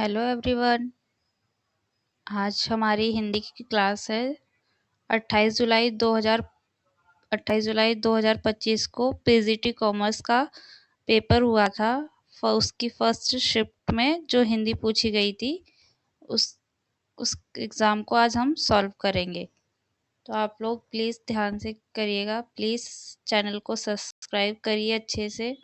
Hello everyone. आज हमारी हिंदी की क्लास है। 28 जुलाई 2025 को पीजीटी कॉमर्स का पेपर हुआ था। उसकी फर्स्ट शिफ्ट में जो हिंदी पूछी गई थी उस उस एग्ज़ाम को आज हम सॉल्व करेंगे। तो आप लोग प्लीज़ ध्यान से करिएगा। प्लीज़ चैनल को सब्सक्राइब करिए अच्छे से,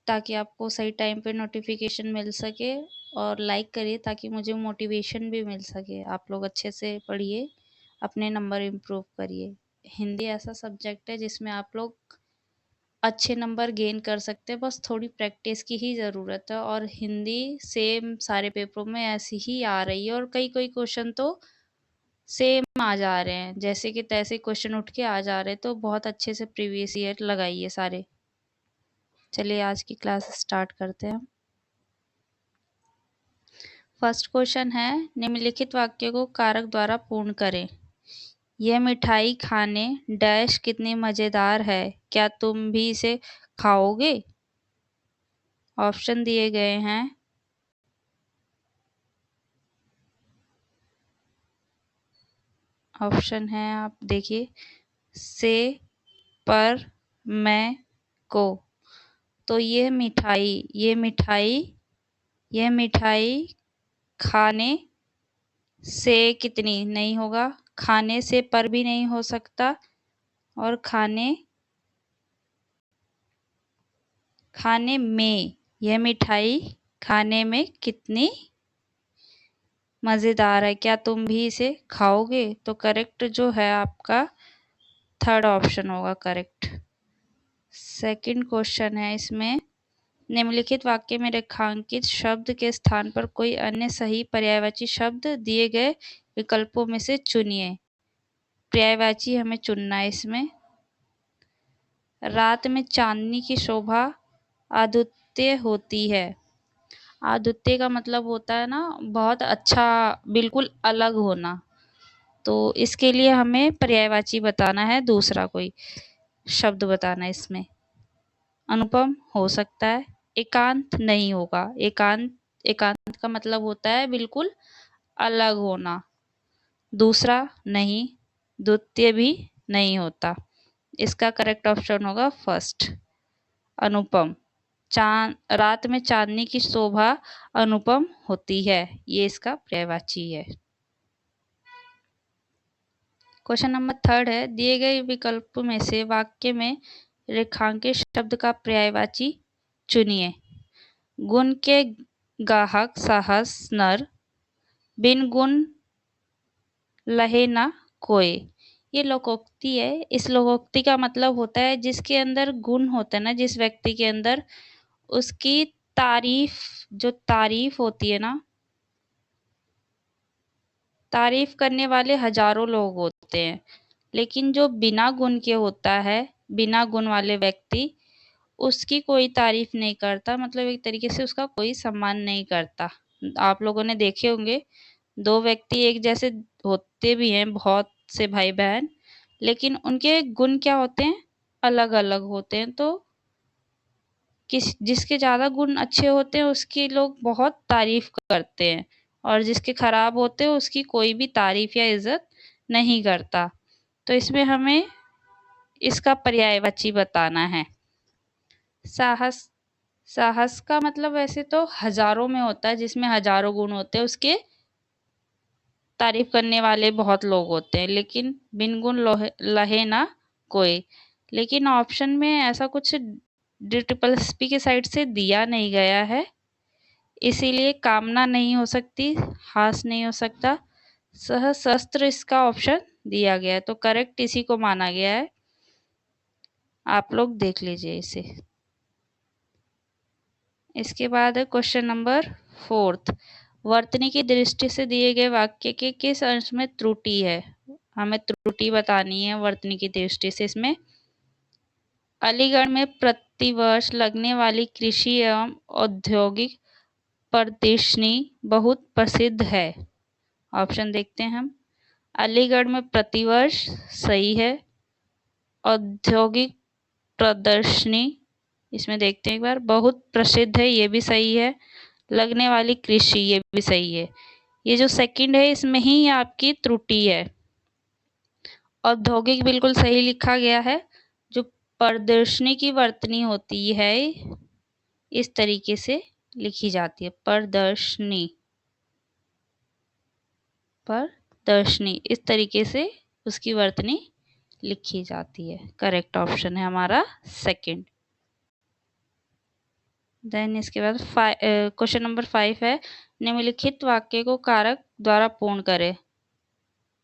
ताकि आपको सही टाइम पे नोटिफिकेशन मिल सके, और लाइक करिए ताकि मुझे मोटिवेशन भी मिल सके। आप लोग अच्छे से पढ़िए, अपने नंबर इम्प्रूव करिए। हिंदी ऐसा सब्जेक्ट है जिसमें आप लोग अच्छे नंबर गेन कर सकते हैं, बस थोड़ी प्रैक्टिस की ही ज़रूरत है। और हिंदी सेम सारे पेपरों में ऐसी ही आ रही है, और कई क्वेश्चन तो सेम आ जा रहे हैं, जैसे कि तैसे क्वेश्चन उठ के आ जा रहे हैं। तो बहुत अच्छे से प्रीवियस ईयर लगाइए सारे। चलिए आज की क्लास स्टार्ट करते हैं। फर्स्ट क्वेश्चन है, निम्नलिखित वाक्य को कारक द्वारा पूर्ण करें। यह मिठाई खाने डैश कितनी मज़ेदार है, क्या तुम भी इसे खाओगे? ऑप्शन दिए गए हैं। ऑप्शन है, आप देखिए, से, पर, मैं, को। तो ये मिठाई खाने से कितनी नहीं होगा, खाने से पर भी नहीं हो सकता, और खाने में, यह मिठाई खाने में कितनी मज़ेदार है, क्या तुम भी इसे खाओगे? तो करेक्ट जो है आपका थर्ड ऑप्शन होगा करेक्ट। सेकंड क्वेश्चन है इसमें, निम्नलिखित वाक्य में रेखांकित शब्द के स्थान पर कोई अन्य सही पर्यायवाची शब्द दिए गए विकल्पों में से चुनिए। पर्यायवाची हमें चुनना है इसमें। रात में चांदनी की शोभा अद्वितीय होती है। अद्वितीय का मतलब होता है ना, बहुत अच्छा, बिल्कुल अलग होना। तो इसके लिए हमें पर्यायवाची बताना है, दूसरा कोई शब्द बताना है इसमें। अनुपम हो सकता है, एकांत नहीं होगा। एकांत का मतलब होता है बिल्कुल अलग होना। दूसरा नहीं, द्वितीय भी नहीं होता। इसका करेक्ट ऑप्शन होगा फर्स्ट, अनुपम। रात में चांदनी की शोभा अनुपम होती है, ये इसका पर्यायवाची है। क्वेश्चन नंबर थर्ड है, दिए गए विकल्प में से वाक्य में रेखांकित शब्द का पर्यायवाची चुनिए। गुण के गाहक साहस नर, बिन गुण लहे ना कोय। ये लोकोक्ति है। इस लोकोक्ति का मतलब होता है जिसके अंदर गुण होता है ना, जिस व्यक्ति के अंदर, उसकी जो तारीफ होती है ना, तारीफ करने वाले हजारों लोग होते हैं, लेकिन जो बिना गुण के होता है, बिना गुण वाले व्यक्ति, उसकी कोई तारीफ नहीं करता, मतलब एक तरीके से उसका कोई सम्मान नहीं करता। आप लोगों ने देखे होंगे, दो व्यक्ति एक जैसे होते भी हैं, बहुत से भाई बहन, लेकिन उनके गुण क्या होते हैं, अलग अलग होते हैं। तो जिसके ज़्यादा गुण अच्छे होते हैं उसकी लोग बहुत तारीफ करते हैं, और जिसके खराब होते हैं उसकी कोई भी तारीफ या इज्जत नहीं करता। तो इसमें हमें इसका पर्यायवाची बताना है। साहस का मतलब वैसे तो हजारों में होता है, जिसमें हजारों गुण होते हैं, उसके तारीफ करने वाले बहुत लोग होते हैं, लेकिन बिन गुण लहे ना कोई। लेकिन ऑप्शन में ऐसा कुछ DSSP की साइड से दिया नहीं गया है, इसीलिए कामना नहीं हो सकती, हास नहीं हो सकता, सहस्त्र इसका ऑप्शन दिया गया है। तो करेक्ट इसी को माना गया है। आप लोग देख लीजिए इसे। इसके बाद है क्वेश्चन नंबर फोर्थ, वर्तनी की दृष्टि से दिए गए वाक्य के किस अंश में त्रुटि है? हमें त्रुटि बतानी है वर्तनी की दृष्टि से। इसमें अलीगढ़ में प्रतिवर्ष लगने वाली कृषि एवं औद्योगिक प्रदर्शनी बहुत प्रसिद्ध है। ऑप्शन देखते हैं हम। अलीगढ़ में प्रतिवर्ष सही है, औद्योगिक प्रदर्शनी, इसमें देखते हैं एक बार, बहुत प्रसिद्ध है, ये भी सही है, लगने वाली कृषि, ये भी सही है। ये जो सेकंड है इसमें ही आपकी त्रुटि है। औद्योगिक बिल्कुल सही लिखा गया है। जो प्रदर्शनी की वर्तनी होती है इस तरीके से लिखी जाती है, प्रदर्शनी, प्रदर्शनी, इस तरीके से उसकी वर्तनी लिखी जाती है। करेक्ट ऑप्शन है हमारा सेकंड। देन इसके बाद क्वेश्चन नंबर 5 है, निम्नलिखित वाक्य को कारक द्वारा पूर्ण करें।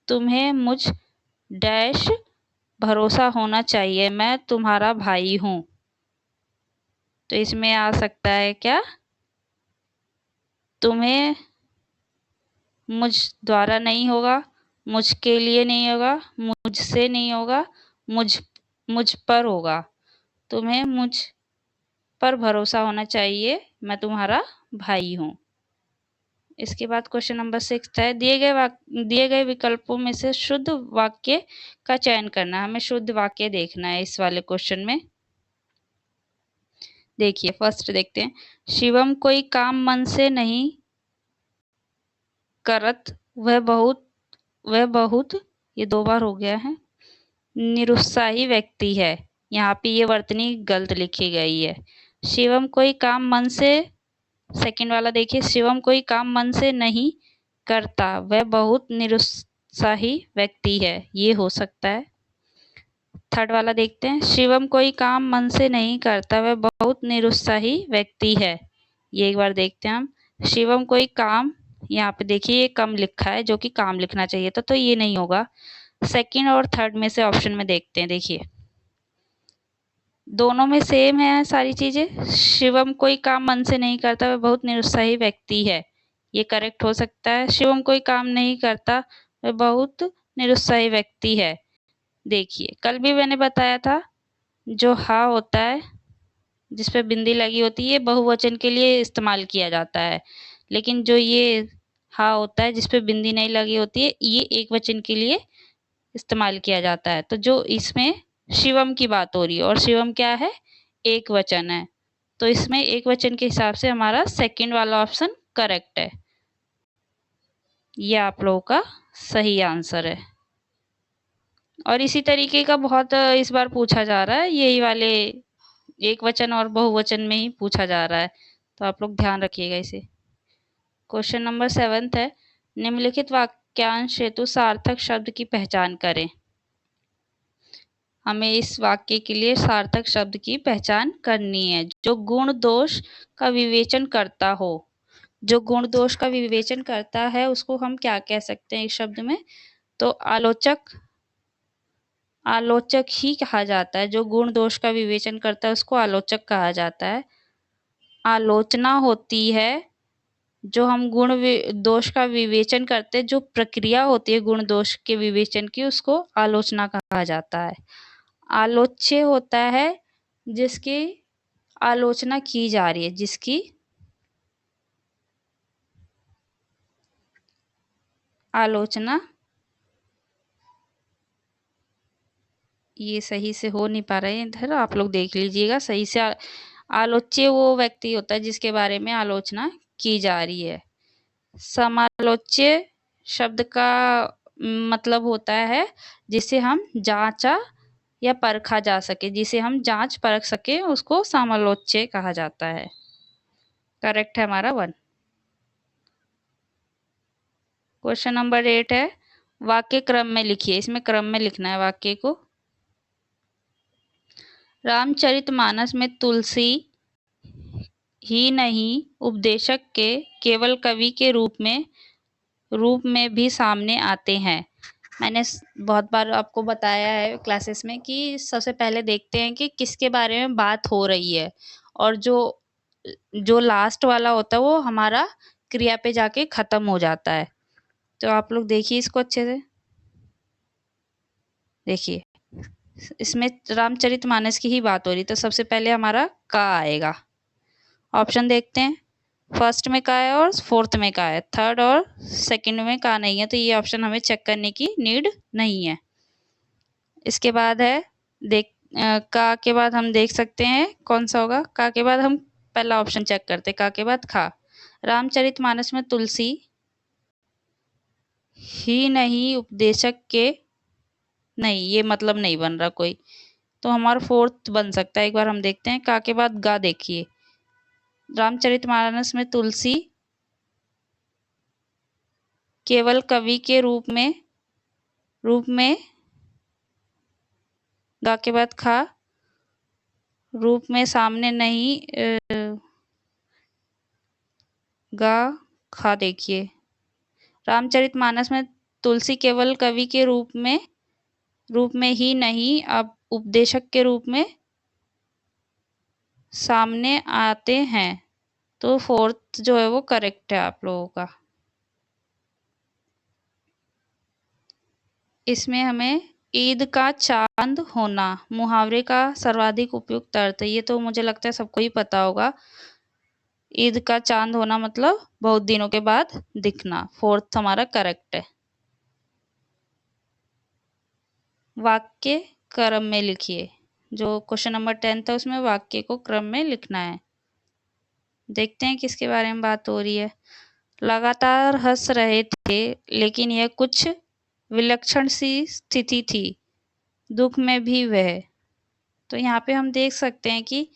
तुम्हें मुझ डैश भरोसा होना चाहिए, मैं तुम्हारा भाई हूं। तो इसमें आ सकता है क्या, तुम्हें मुझ द्वारा नहीं होगा, मुझके लिए नहीं होगा, मुझसे नहीं होगा, मुझ पर होगा। तुम्हें मुझ पर भरोसा होना चाहिए, मैं तुम्हारा भाई हूं। इसके बाद क्वेश्चन नंबर 6 है, दिए गए विकल्पों में से शुद्ध वाक्य का चयन करना। हमें शुद्ध वाक्य देखना है इस वाले क्वेश्चन में। देखिए फर्स्ट देखते हैं, शिवम कोई काम मन से नहीं करत, वह बहुत, ये 2 बार हो गया है, निरुत्साही व्यक्ति है। यहाँ पे ये वर्तनी गलत लिखी गई है। शिवम कोई काम मन से, सेकंड वाला देखिए, शिवम कोई काम मन से नहीं करता, वह बहुत निरुत्साही व्यक्ति है, ये हो सकता है। थर्ड वाला देखते हैं, शिवम कोई काम मन से नहीं करता, वह बहुत निरुत्साही व्यक्ति है। ये एक बार देखते हैं हम, शिवम कोई काम, यहाँ पे देखिए ये कम लिखा है, जो कि काम लिखना चाहिए था, तो ये नहीं होगा। सेकंड और थर्ड में से ऑप्शन में देखते हैं। देखिए दोनों में सेम है सारी चीजें। शिवम कोई काम मन से नहीं करता, वह बहुत निरुत्साही व्यक्ति है, ये करेक्ट हो सकता है। शिवम कोई काम नहीं करता, वह बहुत निरुत्साही व्यक्ति है। देखिए कल भी मैंने बताया था, जो हा होता है जिस पे बिंदी लगी होती है बहुवचन के लिए इस्तेमाल किया जाता है, लेकिन जो ये हा होता है जिस पे बिंदी नहीं लगी होती है, ये एक वचन के लिए इस्तेमाल किया जाता है। तो जो इसमें शिवम की बात हो रही है, और शिवम क्या है, एक वचन है, तो इसमें एक वचन के हिसाब से हमारा सेकंड वाला ऑप्शन करेक्ट है। ये आप लोगों का सही आंसर है। और इसी तरीके का बहुत इस बार पूछा जा रहा है, यही वाले एक वचन और बहुवचन में ही पूछा जा रहा है, तो आप लोग ध्यान रखिएगा इसे। क्वेश्चन नंबर 7 है, निम्नलिखित वाक्यांश हेतु सार्थक शब्द की पहचान करें। हमें इस वाक्य के लिए सार्थक शब्द की पहचान करनी है, जो गुण दोष का विवेचन करता हो। जो गुण दोष का विवेचन करता है उसको हम क्या कह सकते हैं इस शब्द में, तो आलोचक, आलोचक ही कहा जाता है। जो गुण दोष का विवेचन करता है उसको आलोचक कहा जाता है। आलोचना होती है जो हम गुण दोष का विवेचन करते हैं, जो प्रक्रिया होती है गुण दोष के विवेचन की, उसको आलोचना कहा जाता है। आलोच्य होता है जिसकी आलोचना की जा रही है, जिसकी आलोचना, ये सही से हो नहीं पा रहा है इधर, आप लोग देख लीजिएगा सही से। आलोच्य वो व्यक्ति होता है जिसके बारे में आलोचना की जा रही है। समालोच्य शब्द का मतलब होता है जिसे हम जांचा या परखा जा सके, जिसे हम जांच परख सके, उसको समालोच्य कहा जाता है। करेक्ट है हमारा 1। क्वेश्चन नंबर 8 है, वाक्य क्रम में लिखिए। इसमें क्रम में लिखना है वाक्य को। रामचरितमानस में तुलसी ही नहीं उपदेशक के केवल कवि के रूप में भी सामने आते हैं। मैंने बहुत बार आपको बताया है क्लासेस में कि सबसे पहले देखते हैं कि किसके बारे में बात हो रही है, और जो लास्ट वाला होता है वो हमारा क्रिया पे जाके खत्म हो जाता है। तो आप लोग देखिए इसको अच्छे से। देखिए इसमें रामचरितमानस की ही बात हो रही, तो सबसे पहले हमारा का आएगा। ऑप्शन देखते हैं, फर्स्ट में का है और फोर्थ में का है, थर्ड और सेकंड में का नहीं है, तो ये ऑप्शन हमें चेक करने की नीड नहीं है। इसके बाद है का के बाद हम देख सकते हैं कौन सा होगा। का के बाद हम पहला ऑप्शन चेक करते हैं, का के बाद खा। रामचरितमानस में तुलसी ही नहीं उपदेशक के, नहीं ये मतलब नहीं बन रहा कोई, तो हमारा फोर्थ बन सकता है। एक बार हम देखते हैं। का के बाद गा देखिए। रामचरितमानस में तुलसी केवल कवि के रूप में, गा के बाद खा, रूप में सामने नहीं, गा खा देखिए। रामचरितमानस में तुलसी केवल कवि के रूप में ही नहीं, अब उपदेशक के रूप में सामने आते हैं। तो फोर्थ जो है वो करेक्ट है आप लोगों का। इसमें हमें ईद का चांद होना मुहावरे का सर्वाधिक उपयुक्त अर्थ है। ये तो मुझे लगता है सबको ही पता होगा। ईद का चांद होना मतलब बहुत दिनों के बाद दिखना। फोर्थ हमारा करेक्ट है। वाक्य क्रम में लिखिए। जो क्वेश्चन नंबर 10 था उसमें वाक्य को क्रम में लिखना है। देखते हैं किसके बारे में बात हो रही है। लगातार हंस रहे थे, लेकिन यह कुछ विलक्षण सी स्थिति थी, दुख में भी वह। तो यहाँ पे हम देख सकते हैं कि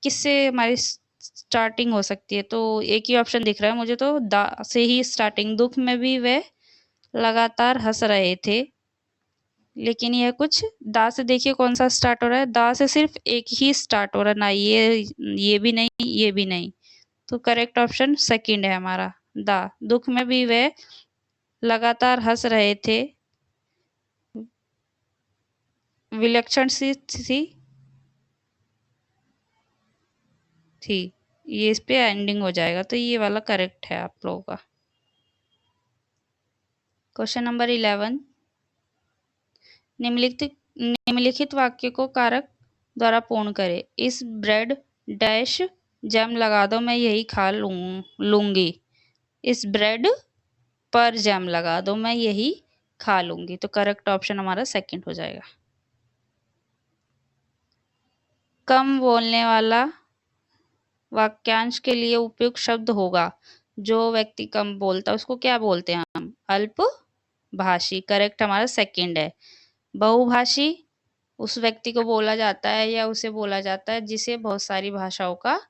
किससे हमारी स्टार्टिंग हो सकती है। तो एक ही ऑप्शन दिख रहा है मुझे, तो दा से ही स्टार्टिंग। दुख में भी वह लगातार हंस रहे थे, लेकिन यह कुछ, दा से देखिए कौन सा स्टार्ट हो रहा है। दा से सिर्फ एक ही स्टार्ट हो रहा है ना, ये भी नहीं, ये भी नहीं। तो करेक्ट ऑप्शन सेकंड है हमारा, दा। दुख में भी वह लगातार हंस रहे थे, विलक्षण सी थी। ये इस पे एंडिंग हो जाएगा, तो ये वाला करेक्ट है आप लोगों का। क्वेश्चन नंबर 11, निम्नलिखित वाक्य को कारक द्वारा पूर्ण करें। इस ब्रेड डैश जैम लगा दो, मैं यही खा लूंगी। इस ब्रेड पर जैम लगा दो, मैं यही खा लूंगी। तो करेक्ट ऑप्शन हमारा सेकंड हो जाएगा। कम बोलने वाला वाक्यांश के लिए उपयुक्त शब्द होगा। जो व्यक्ति कम बोलता है उसको क्या बोलते हैं हम? अल्पभाषी। करेक्ट हमारा सेकंड है। बहुभाषी उस व्यक्ति को बोला जाता है या उसे बोला जाता है जिसे बहुत सारी भाषाओं का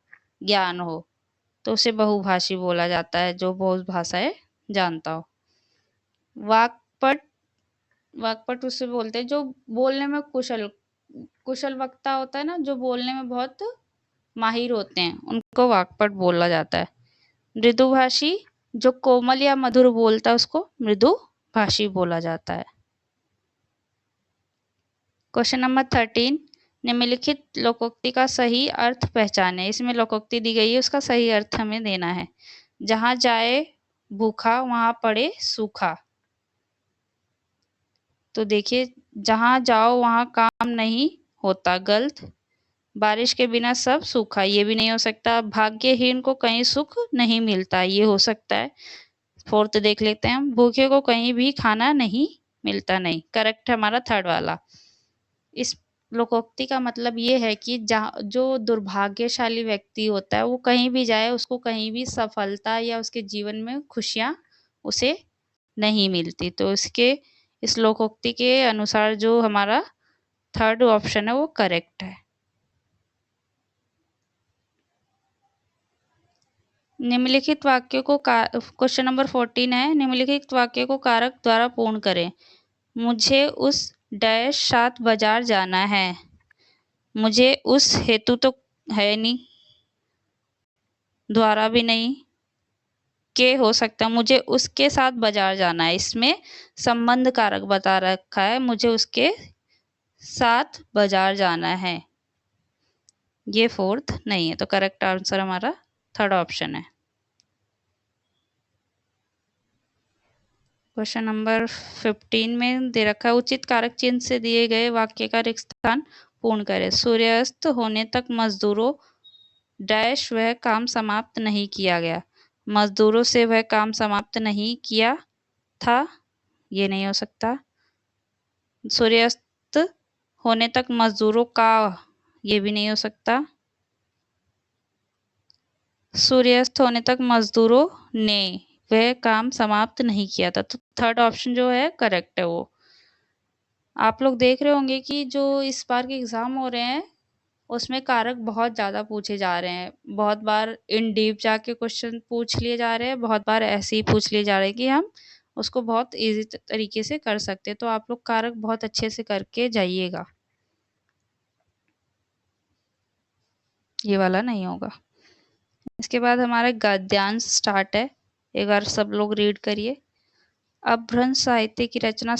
ज्ञान हो, तो उसे बहुभाषी बोला जाता है, जो बहुत भाषाएं जानता हो। वाक्पट वाक्पट उसे बोलते हैं जो बोलने में कुशल वक्ता होता है ना, जो बोलने में बहुत माहिर होते हैं, उनको वाक्पट बोला जाता है। मृदुभाषी जो कोमल या मधुर बोलता है उसको मृदुभाषी बोला जाता है। क्वेश्चन नंबर 13, निम्नलिखित लोकोक्ति का सही अर्थ पहचाने। इसमें लोकोक्ति दी गई है, उसका सही अर्थ हमें देना है। जहां जाए भूखा वहां पड़े सूखा। तो देखिए, जहां जाओ वहां काम नहीं होता, गलत। बारिश के बिना सब सूखा, ये भी नहीं हो सकता। भाग्यहीन को कहीं सुख नहीं मिलता, ये हो सकता है। फोर्थ देख लेते हैं हम। भूखे को कहीं भी खाना नहीं मिलता, नहीं। करेक्ट है हमारा थर्ड वाला। इस लोकोक्ति का मतलब ये है कि जहाँ जो दुर्भाग्यशाली व्यक्ति होता है वो कहीं भी जाए उसको कहीं भी सफलता या उसके जीवन में खुशियां उसे नहीं मिलती। तो इसके इस लोकोक्ति के अनुसार जो हमारा थर्ड ऑप्शन है वो करेक्ट है। निम्नलिखित वाक्य को क्वेश्चन नंबर 14 है। निम्नलिखित वाक्य को कारक द्वारा पूर्ण करें। मुझे उस डैश 7 बाजार जाना है। मुझे उस हेतु तो है नहीं, द्वारा भी नहीं, के हो सकता है। मुझे उसके साथ बाजार जाना है, इसमें संबंध कारक बता रखा है, मुझे उसके साथ बाजार जाना है। ये फोर्थ नहीं है, तो करेक्ट आंसर हमारा थर्ड ऑप्शन है। क्वेश्चन नंबर 15 में दे रखा है, उचित कारक चिन्ह से दिए गए वाक्य का रिक्त स्थान पूर्ण करें। सूर्यास्त होने तक मजदूरों डैश वह काम समाप्त नहीं किया गया। मजदूरों से वह काम समाप्त नहीं किया था, ये नहीं हो सकता। सूर्यास्त होने तक मजदूरों का, ये भी नहीं हो सकता। सूर्यास्त होने तक मजदूरों ने वह काम समाप्त नहीं किया था। तो थर्ड ऑप्शन जो है करेक्ट है वो। आप लोग देख रहे होंगे कि जो इस बार के एग्ज़ाम हो रहे हैं, उसमें कारक बहुत ज़्यादा पूछे जा रहे हैं। बहुत बार इन डीप जाके क्वेश्चन पूछ लिए जा रहे हैं, बहुत बार ऐसे ही पूछ लिए जा रहे हैं कि हम उसको बहुत ईज़ी तरीके से कर सकते हैं। तो आप लोग कारक बहुत अच्छे से करके जाइएगा। ये वाला नहीं होगा। इसके बाद हमारा गद्यांश स्टार्ट है। एक बार सब लोग रीड करिए। अपभ्रंश साहित्य की रचना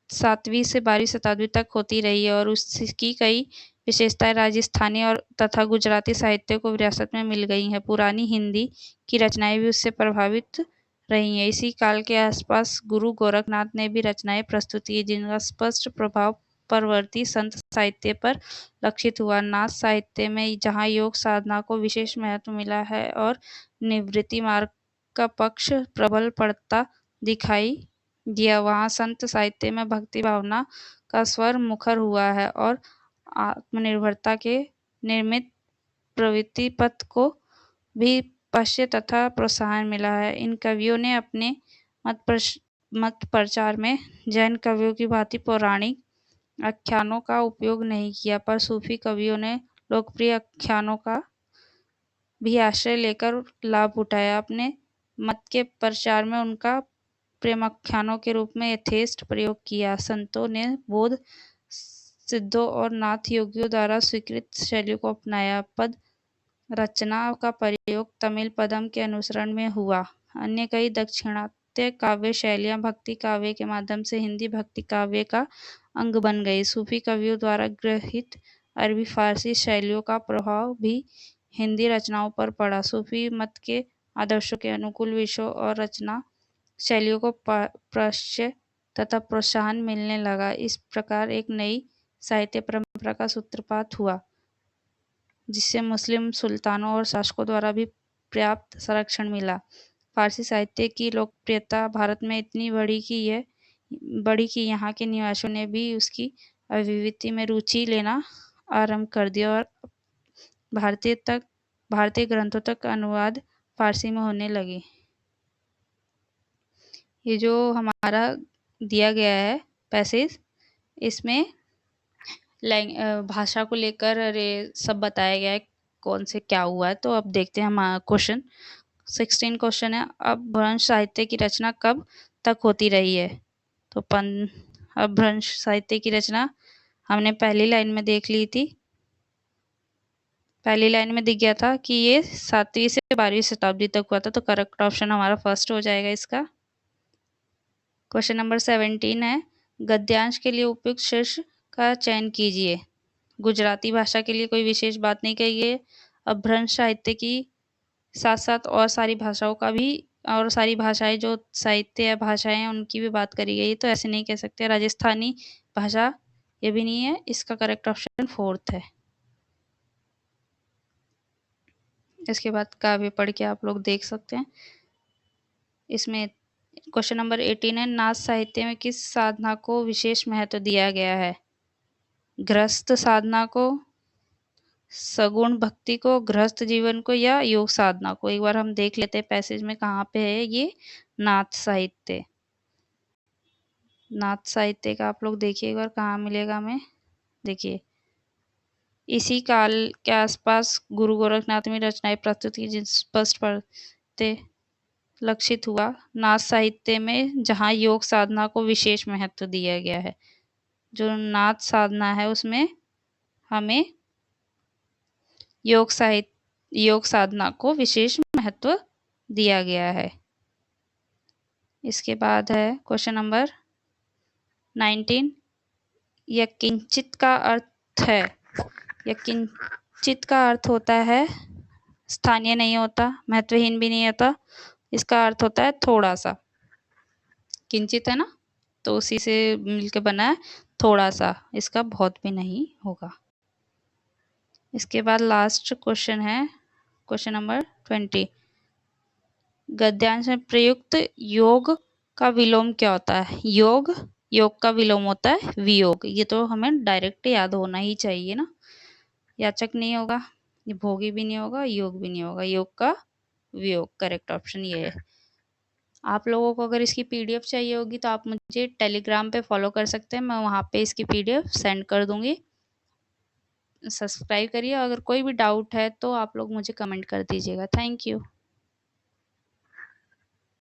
7वीं से 12वीं शताब्दी तक होती रही है और उसकी कई विशेषताएं राजस्थानी और तथा गुजराती साहित्य को विरासत में मिल गई हैं। पुरानी हिंदी की रचनाएं भी उससे प्रभावित रही हैं। इसी काल के आसपास गुरु गोरखनाथ ने भी रचनाएं प्रस्तुत की, जिनका स्पष्ट प्रभाव परवर्ती संत साहित्य पर लक्षित हुआ। नाथ साहित्य में जहाँ योग साधना को विशेष महत्व मिला है और निवृत्ति मार्ग का पक्ष प्रबल पड़ता दिखाई दिया, वहाँ संत साहित्य में भक्ति भावना का स्वर मुखर हुआ है और आत्मनिर्भरता के निर्मित प्रवृत्ति पथ को भी पश्य तथा प्रोत्साहन मिला है। इन कवियों ने अपने मत प्रचार में जैन कवियों की भांति पौराणिक आख्यानों का उपयोग नहीं किया, पर सूफी कवियों ने लोकप्रिय आख्यानों का भी आश्रय लेकर लाभ उठाया। अपने मत के प्रचार में उनका प्रेमाख्यानों के रूप में यथेष्ट प्रयोग किया। संतों ने बौद्ध सिद्धों और नाथ योगियों द्वारा स्वीकृत शैलियों को अपनाया। पद रचना का प्रयोग तमिल पदम के अनुसरण में हुआ। अन्य कई दक्षिणात्य काव्य शैलियां भक्ति काव्य के माध्यम से हिंदी भक्ति काव्य का अंग बन गई। सूफी कवियों द्वारा गृहीत अरबी फारसी शैलियों का प्रभाव भी हिंदी रचनाओं पर पड़ा। सूफी मत के आदर्शों के अनुकूल विषयों और रचना शैलियों को प्रश्य तथा प्रोत्साहन मिलने लगा। इस प्रकार एक नई साहित्य परंपरा का सूत्रपात हुआ, जिससे मुस्लिम सुल्तानों और शासकों द्वारा भी पर्याप्त संरक्षण मिला। फारसी साहित्य की लोकप्रियता भारत में इतनी बढ़ी कि यहाँ के निवासियों ने भी उसकी अभिव्यक्ति में रुचि लेना आरंभ कर दिया और भारतीय ग्रंथों तक अनुवाद फारसी में होने लगे। ये जो हमारा दिया गया है पैसेज, इसमें भाषा को लेकर सब बताया गया है कौन से क्या हुआ है। तो अब देखते हैं हमारा क्वेश्चन 16 क्वेश्चन है। अपभ्रंश साहित्य की रचना कब तक होती रही है? तो अपभ्रंश साहित्य की रचना हमने पहली लाइन में देख ली थी। पहली लाइन में दिख गया था कि ये 7वीं से 12वीं शताब्दी तक हुआ था। तो करेक्ट ऑप्शन हमारा फर्स्ट हो जाएगा इसका। क्वेश्चन नंबर 17 है, गद्यांश के लिए उपयुक्त शीर्ष का चयन कीजिए। गुजराती भाषा के लिए कोई विशेष बात नहीं कही है। अपभ्रंश साहित्य की साथ साथ और सारी भाषाओं का भी, और सारी भाषाएं जो साहित्य या भाषाएं हैं उनकी भी बात करी गई। तो ऐसे नहीं कह सकते। राजस्थानी भाषा ये भी नहीं है। इसका करेक्ट ऑप्शन 4th है। इसके बाद काव्य पढ़ के आप लोग देख सकते हैं। इसमें क्वेश्चन नंबर 18 है, नाथ साहित्य में किस साधना को विशेष महत्व दिया गया है? गृहस्थ साधना को, सगुण भक्ति को, गृहस्थ जीवन को, या योग साधना को? एक बार हम देख लेते हैं पैसेज में कहाँ पे है ये नाथ साहित्य। नाथ साहित्य का आप लोग देखिए एक बार कहाँ मिलेगा हमें। देखिए, इसी काल के आसपास गुरु गोरखनाथ में रचनाएं प्रस्तुत की, जिन स्पष्ट पढ़ते लक्षित हुआ। नाथ साहित्य में जहाँ योग साधना को विशेष महत्व दिया गया है। जो नाथ साधना है उसमें हमें योग साधना को विशेष महत्व दिया गया है। इसके बाद है क्वेश्चन नंबर 19, यकिंचित का अर्थ है। यकिंचित का अर्थ होता है स्थानीय नहीं होता, महत्वहीन भी नहीं होता। इसका अर्थ होता है थोड़ा सा। किंचित है ना, तो उसी से मिलकर बना है थोड़ा सा। इसका बहुत भी नहीं होगा। इसके बाद लास्ट क्वेश्चन है क्वेश्चन नंबर 20, गद्यांश में प्रयुक्त योग का विलोम क्या होता है? योग का विलोम होता है वियोग। ये तो हमें डायरेक्ट याद होना ही चाहिए ना, याचक नहीं होगा। ये भोगी भी नहीं होगा, योग भी नहीं होगा, योग का वियोग, करेक्ट ऑप्शन ये है। आप लोगों को अगर इसकी पीडीएफ चाहिए होगी तो आप मुझे टेलीग्राम पे फॉलो कर सकते हैं, मैं वहाँ पे इसकी पीडीएफ सेंड कर दूँगी। सब्सक्राइब करिए, अगर कोई भी डाउट है तो आप लोग मुझे कमेंट कर दीजिएगा। Thank you.